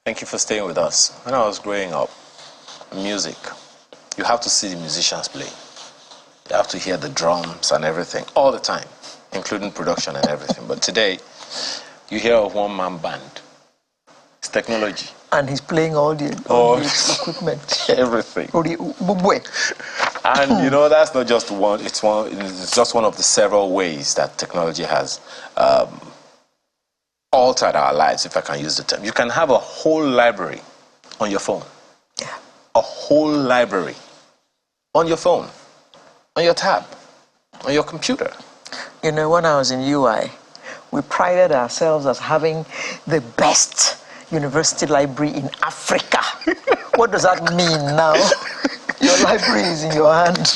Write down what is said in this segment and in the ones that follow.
Thank you for staying with us. When I was growing up, music, you have to see the musicians play. You have to hear the drums and everything all the time, including production and everything. But today, you hear a one-man band. It's technology. And he's playing all the equipment. Everything. And you know, that's not just one. It's just one of the several ways that technology has altered our lives, if I can use the term. You can have a whole library on your phone. Yeah. A whole library on your phone, on your tab, on your computer. You know, when I was in UI, we prided ourselves as having the best university library in Africa. What does that mean now? Your library is in your hand.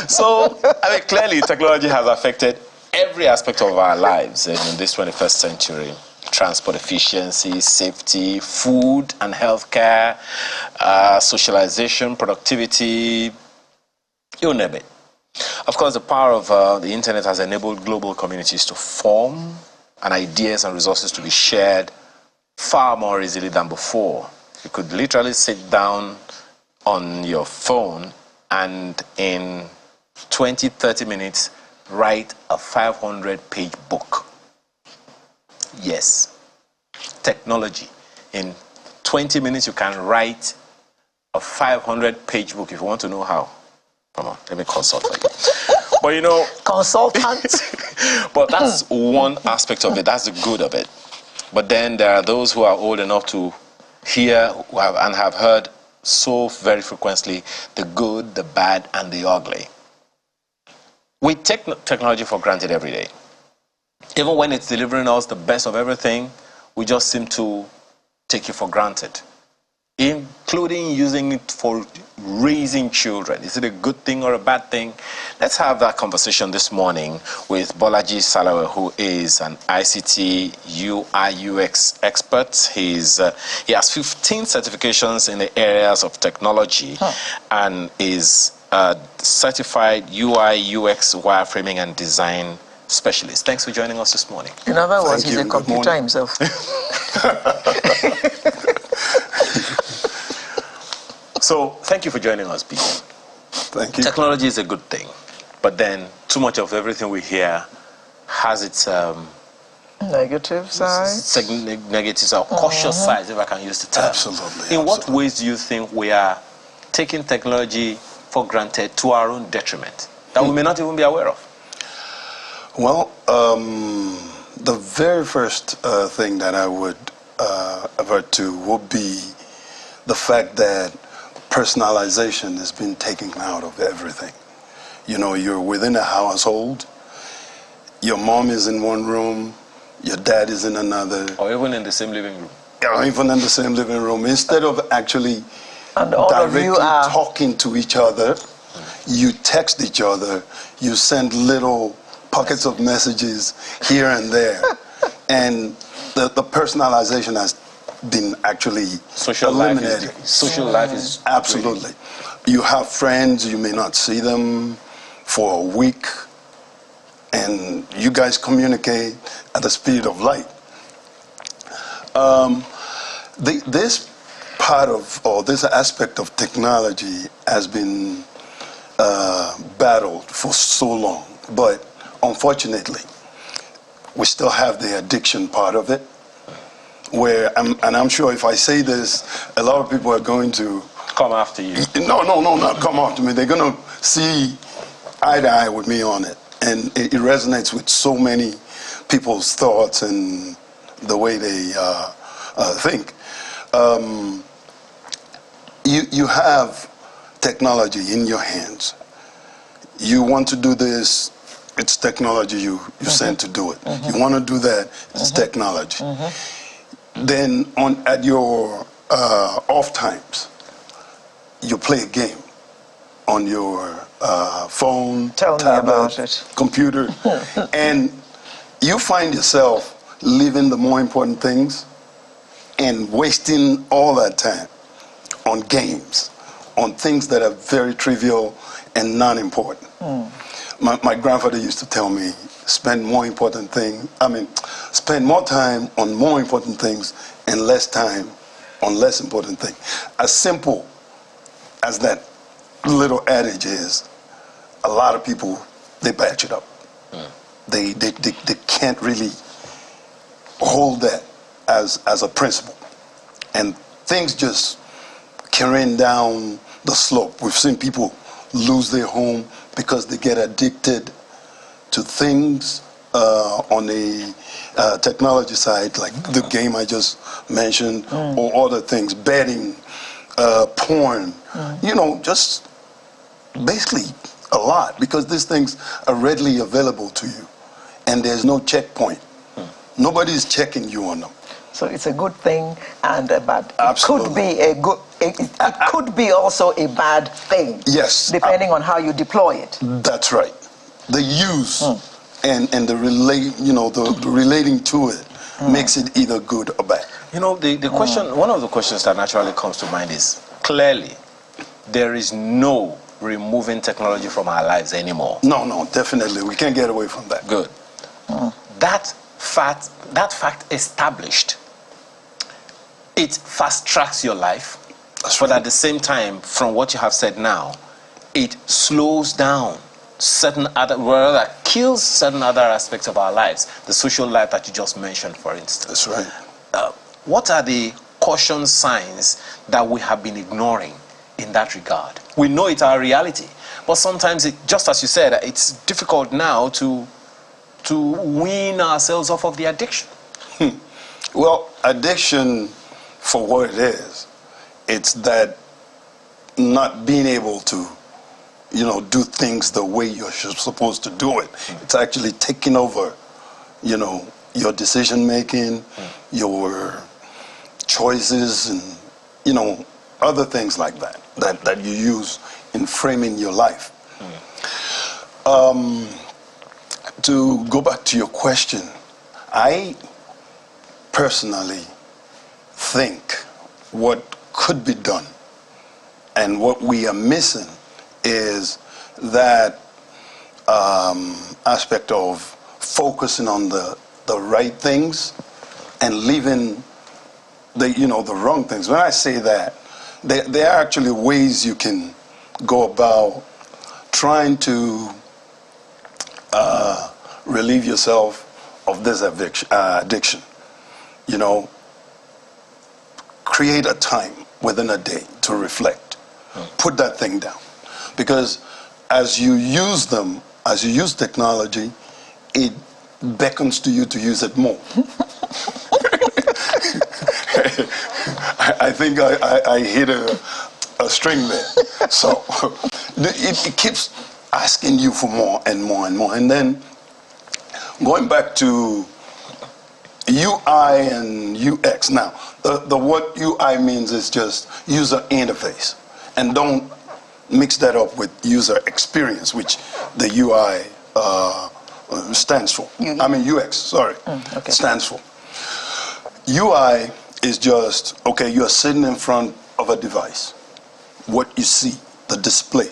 So, I mean, clearly technology has affected every aspect of our lives in this 21st century. Transport efficiency, safety, food and healthcare, socialization, productivity, you name it. Of course, the power of the internet has enabled global communities to form and ideas and resources to be shared far more easily than before. You could literally sit down on your phone and in 20, 30 minutes write a 500-page book. Yes, technology. In 20 minutes you can write a 500-page book. If you want to know how, come on, let me consult for you. But you know, consultant. But that's one aspect of it. That's the good of it. But then there are those who are old enough to hear and have heard so very frequently the good, the bad, and the ugly. We take technology for granted every day. Even when it's delivering us the best of everything, we just seem to take it for granted, including using it for raising children. Is it a good thing or a bad thing? Let's have that conversation this morning with Bolaji Salawe, who is an ICT UIUX expert. He has 15 certifications in the areas of technology and is a certified UIUX wireframing and design specialist. Thanks for joining us this morning. In other words, he's a computer himself. So, thank you for joining us, B. Thank you. Technology is a good thing, but then too much of everything we hear has its negative side. negatives or cautious sides, if I can use the term. Absolutely. In what ways do you think we are taking technology for granted to our own detriment that we may not even be aware of? Well, the very first thing that I would avert to would be the fact that personalization has been taken out of everything. You know, you're within a household, your mom is in one room, your dad is in another. Or even in the same living room. Or even in the same living room. Instead of actually and all directly of you are talking to each other, you text each other, you send little pockets of messages here and there. And the personalization has been actually eliminated. Social life is absolutely. You have friends, you may not see them for a week, and you guys communicate at the speed of light. This part of, or this aspect of technology has been battled for so long, but unfortunately, we still have the addiction part of it, where, and I'm sure if I say this, a lot of people are going to come after you. No, not come after me. They're going to see eye to eye with me on it. And it resonates with so many people's thoughts and the way they think. You have technology in your hands. You want to do this, it's technology you send to do it. You want to do that, it's technology. Then at your off times, you play a game on your phone, tablet, computer, and you find yourself leaving the more important things and wasting all that time on games, on things that are very trivial and non-important. My grandfather used to tell me, spend more time on more important things and less time on less important things. As simple as that little adage is, a lot of people, they batch it up. They can't really hold that as a principle. And things just carrying down the slope. We've seen people lose their home because they get addicted to things on the technology side, like the game I just mentioned, or other things, betting, porn, you know, just basically a lot, because these things are readily available to you, and there's no checkpoint. Nobody's checking you on them. So it's a good thing and a bad. Absolutely. It could be also a bad thing. Yes. Depending on how you deploy it. That's right. The use and the relating to it makes it either good or bad. You know, the question, one of the questions that naturally comes to mind is, clearly, there is no removing technology from our lives anymore. No, definitely. We can't get away from that. Good. That fact established, it fast tracks your life. That's but right. at the same time, from what you have said now, it slows down certain other, rather kills certain other aspects of our lives. The social life that you just mentioned, for instance. That's right. What are the caution signs that we have been ignoring in that regard? We know it's our reality, but sometimes, just as you said, it's difficult now to wean ourselves off of the addiction. Well, addiction, for what it is, it's that not being able to, do things the way you're supposed to do it. It's actually taking over, your decision making, your choices, and, other things like that you use in framing your life. To go back to your question, I personally think what could be done and what we are missing is that aspect of focusing on the right things and leaving the wrong things. When I say that, there are actually ways you can go about trying to relieve yourself of this addiction. Create a time within a day to reflect. Put that thing down. Because as you use technology, it beckons to you to use it more. I think I hit a string there. So it keeps asking you for more and more and more. And then going back to UI and UX. Now, the what UI means is just user interface. And don't mix that up with user experience, which the UI stands for. UX, sorry, stands for. UI is just, you're sitting in front of a device. What you see, the display,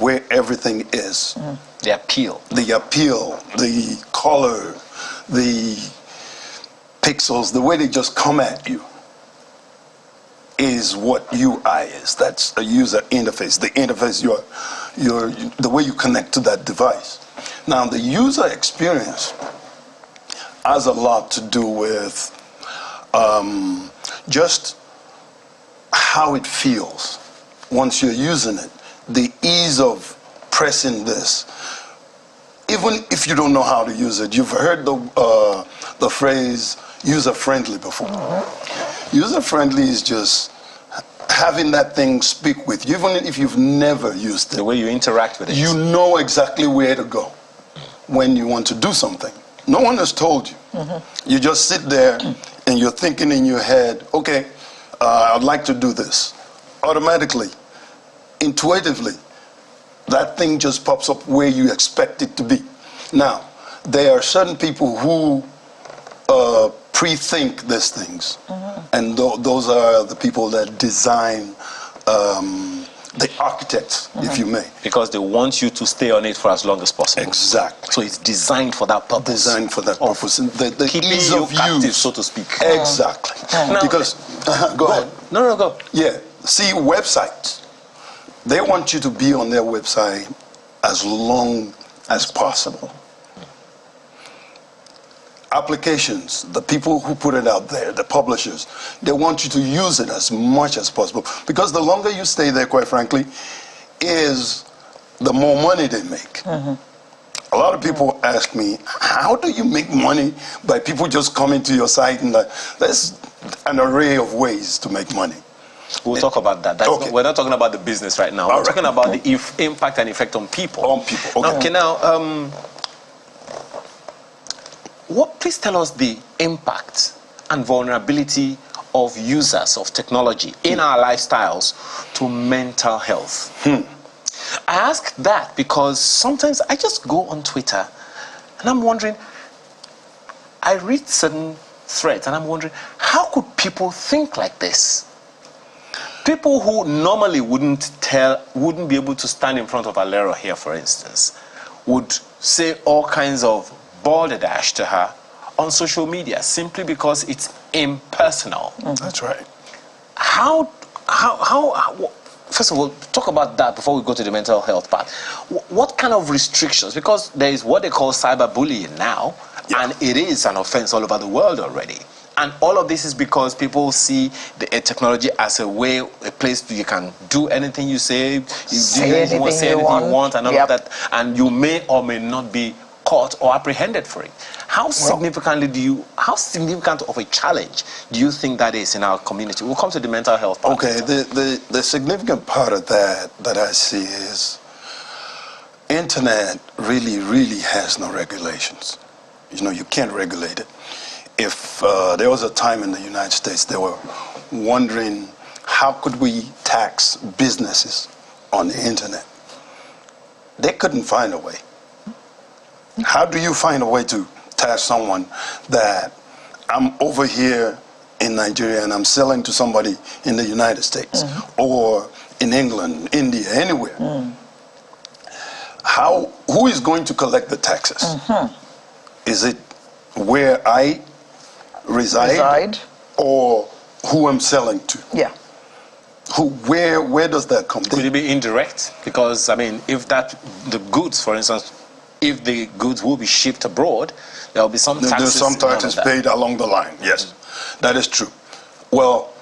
where everything is. The appeal. The color, the pixels, the way they just come at you is what UI is. That's a user interface. The interface, the way you connect to that device. Now, the user experience has a lot to do with just how it feels once you're using it. The ease of pressing this. Even if you don't know how to use it, you've heard the phrase user-friendly before. User-friendly is just having that thing speak with you, even if you've never used it. The way you interact with it. You know exactly where to go when you want to do something. No one has told you. You just sit there and you're thinking in your head, I'd like to do this. Automatically, intuitively, that thing just pops up where you expect it to be. Now, there are certain people who pre-think these things, and those are the people that design the architects, if you may. Because they want you to stay on it for as long as possible. Exactly. So it's designed for that purpose. Designed for that purpose. And the keeping ease you of captive, use. so to speak. Exactly. Now, because, go ahead. No, go. Yeah. See, websites, they want you to be on their website as long as possible. Applications, the people who put it out there, the publishers, they want you to use it as much as possible. Because the longer you stay there, quite frankly, is the more money they make. A lot of people ask me, how do you make money by people just coming to your site? And there's an array of ways to make money. We'll talk about that. Okay. We're not talking about the business right now. We're talking about the impact and effect on people. On people, okay. Now, please tell us the impact and vulnerability of users of technology in our lifestyles to mental health. I ask that because sometimes I just go on Twitter and I'm wondering, I read certain threads and I'm wondering, how could people think like this? People who normally wouldn't be able to stand in front of Alero here, for instance, would say all kinds of balderdash to her on social media simply because it's impersonal. That's right. How first of all, talk about that before we go to the mental health part. What kind of restrictions? Because there is what they call cyberbullying now, and it is an offense all over the world already. And all of this is because people see the technology as a place where you can do anything you say, say anything you want, and all of that, and you may or may not be caught or apprehended for it. How significant of a challenge do you think that is in our community? We'll come to the mental health part. Okay, the significant part of that I see is internet really has no regulations. You know, you can't regulate it. If there was a time in the United States they were wondering how could we tax businesses on the internet, they couldn't find a way. How do you find a way to tax someone that I'm over here in Nigeria and I'm selling to somebody in the United States or in England, India, anywhere? Who is going to collect the taxes? Is it where I reside or who I'm selling to? Yeah. Where does that come? Could it be indirect? Because, I mean, if the goods, for instance, if the goods will be shipped abroad, there will be some taxes. There's some taxes paid along the line. Yes, that is true. Well,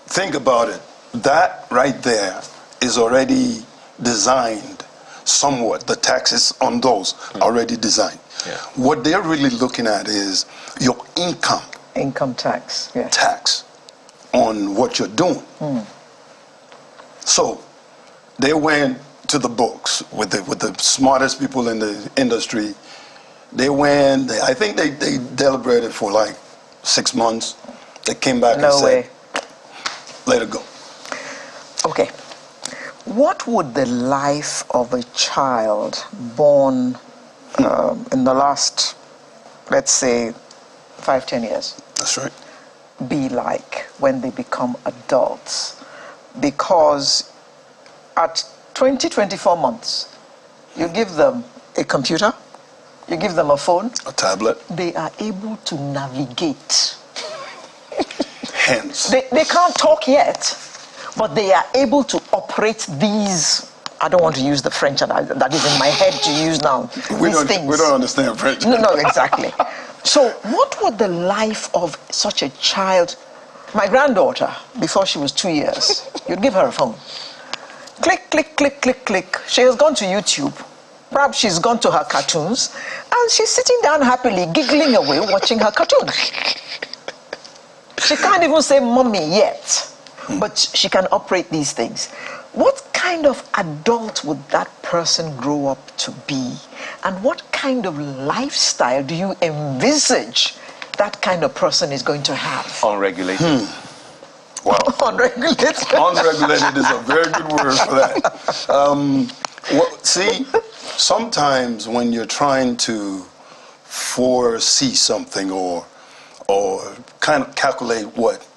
think about it. That right there is already designed somewhat. The taxes on those already designed. Yeah. What they're really looking at is your income. Income tax. Yeah. Tax on what you're doing. So they went to the books with the smartest people in the industry. They went, I think they deliberated for like 6 months. They came back and said, let it go. Okay. What would the life of a child born in the last, let's say, 5-10 years? That's right. Be like when they become adults? Because at 24 months, you give them a computer, you give them a phone, a tablet, they are able to navigate. Hence. They can't talk yet, but they are able to operate these. I don't want to use the French that is in my head to use now. We don't understand French. No, exactly. So what would the life of such a child, my granddaughter, before she was 2 years, you'd give her a phone. Click, click, click, click, click. She has gone to YouTube. Perhaps she's gone to her cartoons, and she's sitting down happily, giggling away, watching her cartoons. She can't even say mommy yet, but she can operate these things. What kind of adult would that person grow up to be? And what kind of lifestyle do you envisage that kind of person is going to have? Unregulated. Wow. Unregulated. Unregulated is a very good word for that. See, sometimes when you're trying to foresee something or kind of calculate what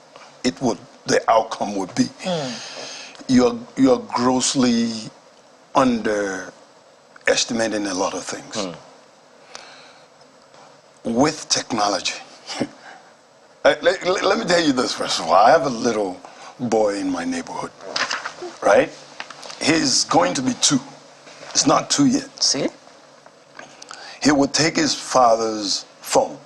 the outcome would be, you're grossly underestimating a lot of things. With technology, let me tell you this first of all. I have a little boy in my neighborhood, right? He's going to be 2. It's not 2 yet. See? He would take his father's phone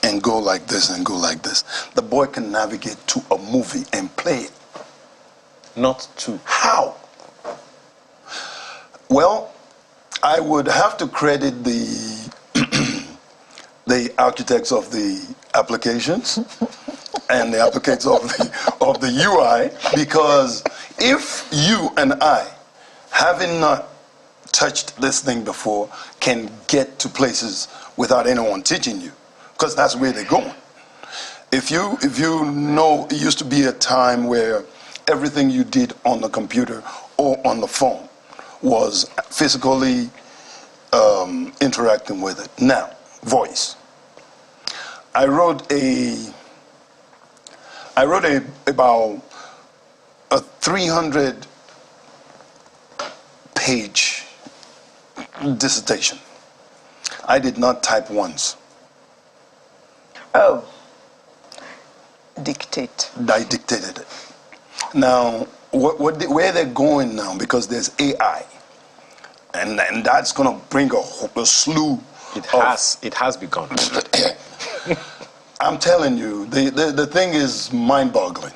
and go like this and go like this. The boy can navigate to a movie and play it. Not 2. How? Well, I would have to credit the the architects of the applications and the architects of the UI, because if you and I, having not touched this thing before, can get to places without anyone teaching you, because that's where they're going. If you know, it used to be a time where everything you did on the computer or on the phone was physically interacting with it. Now, voice. I wrote about a 300-page dissertation. I did not type once. Oh. Dictate. I dictated it. Now, where they're going now, because there's AI, and that's going to bring a slew. It has begun. I'm telling you, the thing is mind-boggling.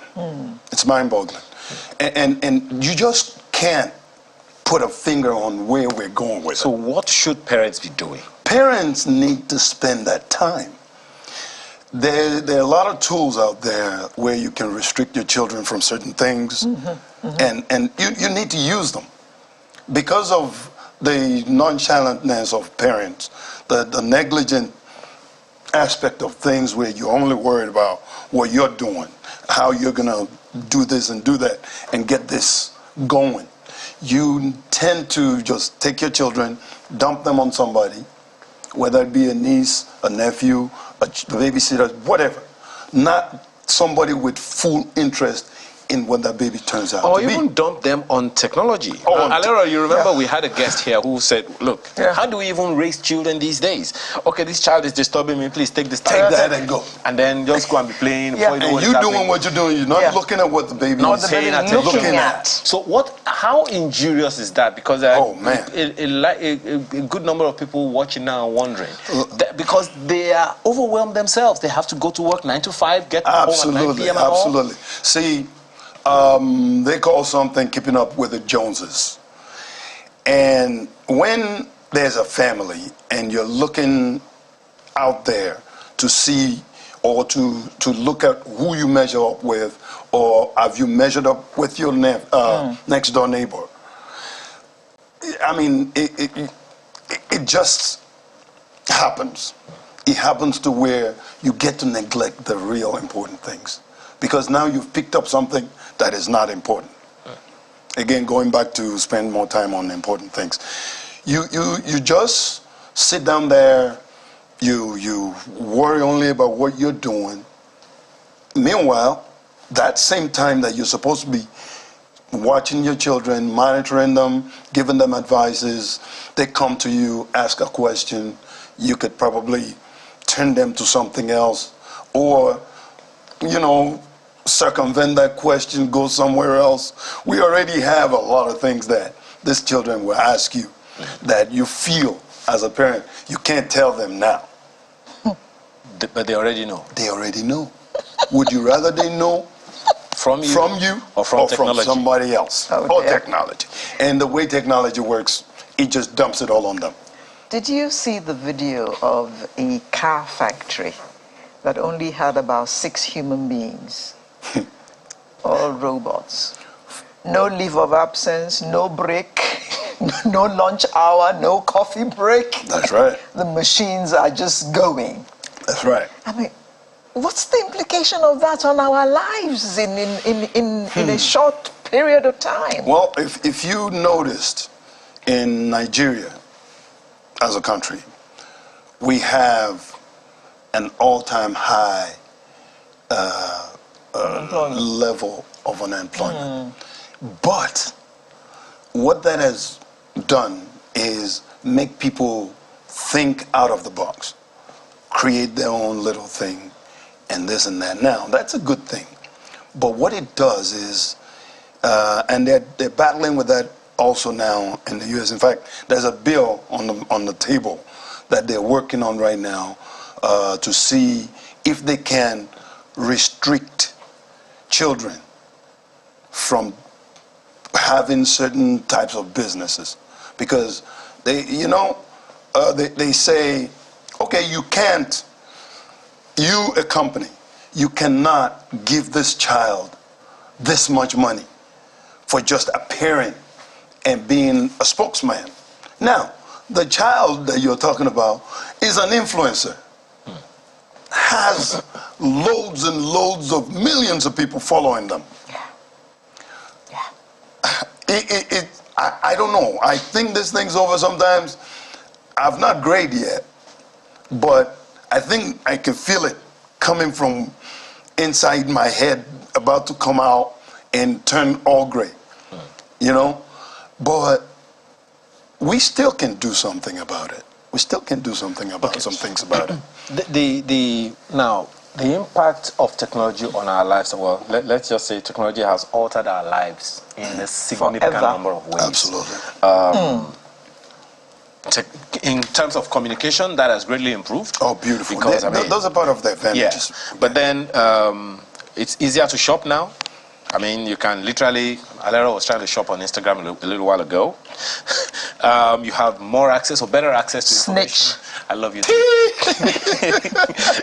It's mind-boggling, and you just can't put a finger on where we're going with it. So what should parents be doing? Parents need to spend that time. There are a lot of tools out there where you can restrict your children from certain things, and you need to use them. Because of the nonchalantness of parents, the negligent aspect of things where you're only worried about what you're doing, how you're going to do this and do that and get this going. You tend to just take your children, dump them on somebody, whether it be a niece, a nephew, a babysitter, whatever. Not somebody with full interest in what that baby turns out or to be. even dump them on technology. Alera, you remember we had a guest here who said, look, how do we even raise children these days? Okay, this child is disturbing me, please take this Take that and go. And then just go and be playing. And you doing what you're doing, you're not looking at what the baby is saying. Looking at. So how injurious is that? Because a good number of people watching now are wondering. Because they are overwhelmed themselves. They have to go to work 9 to 5, get home at 9 p.m. Absolutely. See, they call something keeping up with the Joneses. And when there's a family and you're looking out there to see or to look at who you measure up with, or have you measured up with your next door neighbor, I mean, it just happens. It happens to where you get to neglect the real important things, because now you've picked up something that is not important. Again, going back to spend more time on important things. You just sit down there, you worry only about what you're doing. Meanwhile, that same time that you're supposed to be watching your children, monitoring them, giving them advices, they come to you, ask a question, you could probably turn them to something else, or, circumvent that question, go somewhere else. We already have a lot of things that these children will ask you that you feel as a parent you can't tell them now. But they already know. They already know. Would you rather they know from you or from somebody else or technology? And the way technology works, it just dumps it all on them. Did you see the video of a car factory that only had about 6 human beings? All robots. No leave of absence, no break, no lunch hour, no coffee break. That's right. The machines are just going. That's right. I mean, what's the implication of that on our lives in a short period of time? Well, if you noticed, in Nigeria as a country, we have an all-time high level of unemployment. But what that has done is make people think out of the box, create their own little thing, and this and that. Now, that's a good thing. But what it does is, and they're battling with that also now in the U.S. In fact, there's a bill on the table that they're working on right now to see if they can restrict children from having certain types of businesses, because they say, okay, a company, you cannot give this child this much money for just appearing and being a spokesman. Now, the child that you're talking about is an influencer, has loads and loads of millions of people following them. I don't know. I think this thing's over sometimes. I've not grayed yet, but I think I can feel it coming from inside my head, about to come out and turn all gray. You know? But we still can do something about it. We still can do something about some things about it. Now, the impact of technology on our lives, well, let's just say technology has altered our lives in a significant number of ways. Absolutely. In terms of communication, that has greatly improved. Oh, beautiful. Because, those are part of the advantages. Yeah. But then it's easier to shop now. I mean, you can literally, Alera was trying to shop on Instagram a little while ago. You have more access or better access to information. Snitch. I love you too.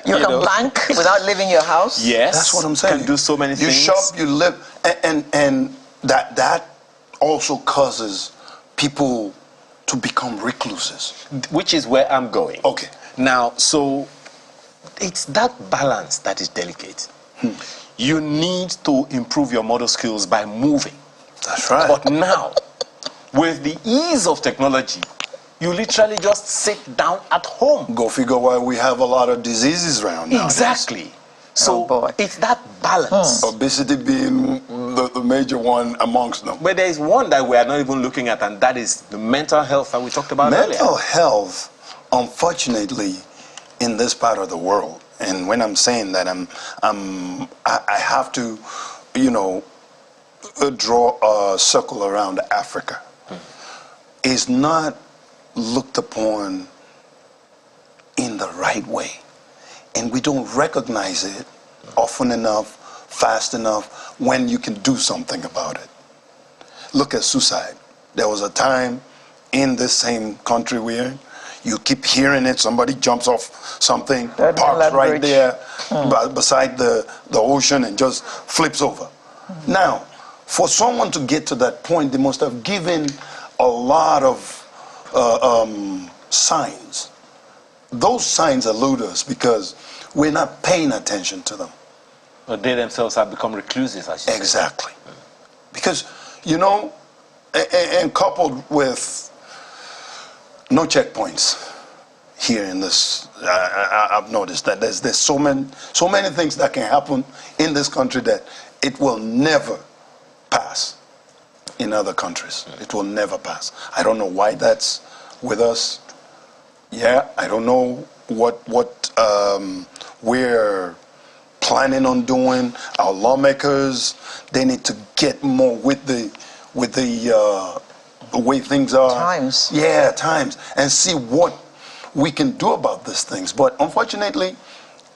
You can bank without leaving your house. Yes. That's what I'm saying. You can do so many things. You shop, you live, and that also causes people to become recluses. Which is where I'm going. Okay. Now, so it's that balance that is delicate. You need to improve your motor skills by moving. That's right. But now, with the ease of technology, you literally just sit down at home. Go figure why we have a lot of diseases around now. Exactly. So it's that balance. Obesity being the major one amongst them. But there is one that we are not even looking at, and that is the mental health that we talked about earlier. Mental health, unfortunately, in this part of the world, and when I'm saying that, I have to, draw a circle around Africa. Is not looked upon in the right way. And we don't recognize it often enough, fast enough, when you can do something about it. Look at suicide. There was a time in this same country we're in, you keep hearing it, somebody jumps off something, parks right there beside the ocean and just flips over. Now, for someone to get to that point, they must have given a lot of signs. Those signs elude us because we're not paying attention to them. But they themselves have become recluses, as you say. Exactly. Because, and coupled with no checkpoints here in this, I've noticed that there's so many things that can happen in this country that it will never pass in other countries. It will never pass. I don't know why that's with us. Yeah, I don't know what we're planning on doing. Our lawmakers, they need to get more with the way things are. Times. Yeah, times, and see what we can do about these things. But unfortunately,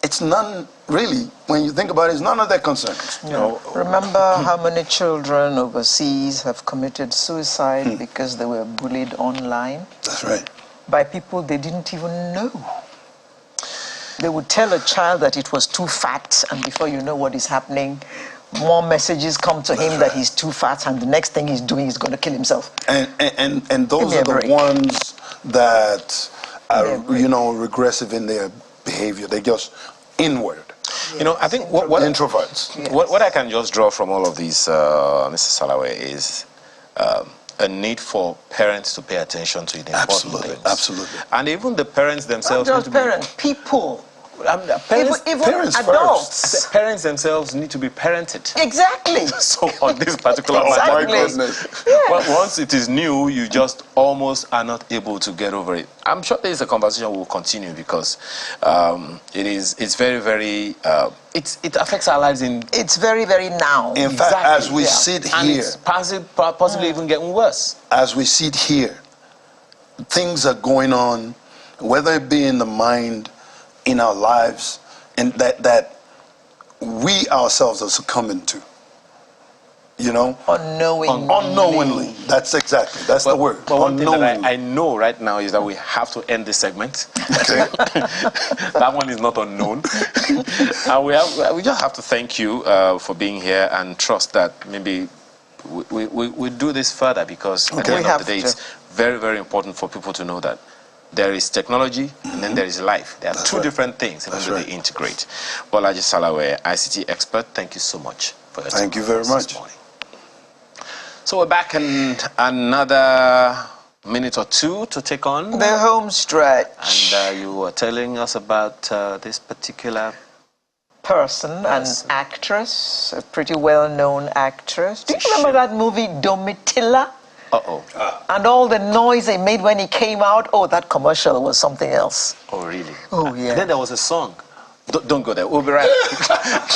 it's none really. When you think about it, it's none of their concerns. Remember how many children overseas have committed suicide because they were bullied online? That's right. By people they didn't even know. They would tell a child that it was too fat, and before you know what is happening, more messages come to him that he's too fat, and the next thing he's doing is going to kill himself. And those are the ones that are, regressive in their behavior. They just inward. I think what introverts. Yes. What I can just draw from all of these, Mr. Salaway, is a need for parents to pay attention to the important things. Absolutely. And even the parents themselves. Not just parents, people. Parents, Even parents adults. parents themselves need to be parented. Exactly. So on this particular Exactly. matter, My goodness. well, once it is new, you just almost are not able to get over it. I'm sure there is a conversation we'll continue because it's very, very, it affects our lives in. It's very, very now. In fact, as we sit And here, it's possibly even getting worse. as we sit here, things are going on, whether it be in the mind, in our lives, and that we ourselves are succumbing to. You know? Unknowingly. That's the word. But one thing that Unknowingly. I know right now is that we have to end this segment. Okay. That one is not unknown. And we just have to thank you for being here and trust that maybe we do this further because at the end of the day, it's very, very important for people to know that there is technology and then there is life. There are two different things, even though they integrate. Bolaji Salawe, ICT expert, thank you so much for your time. Thank you very much. So we're back in another minute or two to take on the home stretch. And you were telling us about this particular person, an actress, a pretty well-known actress. Do you remember that movie Domitilla? And all the noise they made when it came out. Oh, that commercial was something else. Oh, really? Oh, yeah. Then there was a song. Don't go there. We'll be right back.